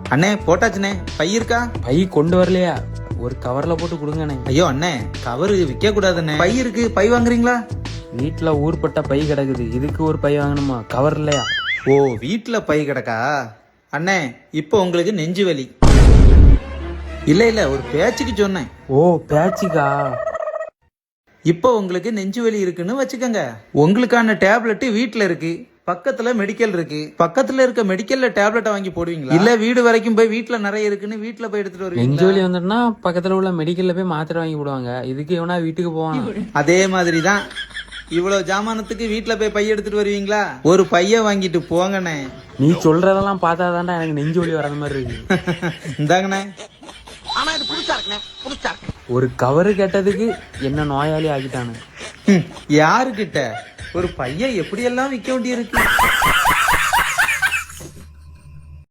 அண்ணே போட்டாச்சுண்ணே. பை இருக்கா? பை கொண்டு வரலையா? ஒரு கவர்ல போட்டு கொடுங்கண்ணே. ஐயோ அண்ணே, கவரு விற்க கூடாதுண்ணே. பை இருக்கு, பை வாங்குறீங்களா? வீட்டுல ஊர்பட்ட பை கிடக்குது, இதுக்கு ஒரு பை வாங்கணுமா? கவர் இல்லையா? ஓ, வீட்டுல பை கிடக்கா? அண்ணே, இப்போ உங்களுக்கு நெஞ்சு வலி. இல்ல ஒரு பேச்சுக்கு சொன்னேன். ஓ, பேச்சுக்கா? இப்போ உங்களுக்கு நெஞ்சு வலி இருக்குன்னு வச்சுக்கோங்க. உங்களுக்கான டேப்லெட் வீட்டுல இருக்கு, பக்கத்துல மெடிக்கல் இருக்கு. பக்கத்துல இருக்க மெடிக்கல்ல டேப்லெட் வாங்கி போடுவீங்களா, இல்ல வீடு வரைக்கும் போய் வீட்டுல நிறைய இருக்குன்னு வீட்டுல போய் எடுத்துட்டு வருவீங்க? நெஞ்சு வலி வந்துட்டுனா பக்கத்துல உள்ள மெடிக்கல்ல போய் மாத்திரை வாங்கி போடுவாங்க. இதுக்கு எவனா வீட்டுக்கு போவான்? அதே மாதிரிதான் இவ்வளவு ஜாமானத்துக்கு வீட்டுல போய் பை எடுத்துட்டு வருவீங்களா? ஒரு பைய வாங்கிட்டு போங்கண்ணே. நீ சொல்றதெல்லாம் பார்த்தாதான்டா எனக்கு நெஞ்சு வலி வராத மாதிரி இருக்கு. இந்தாங்கண்ணே. ஒரு கவரு கேட்டதுக்கு என்ன நோயாளி ஆகிட்டானு. யாருக்கிட்ட ஒரு பையன் எப்படியெல்லாம் விற்க வேண்டியிருக்கு.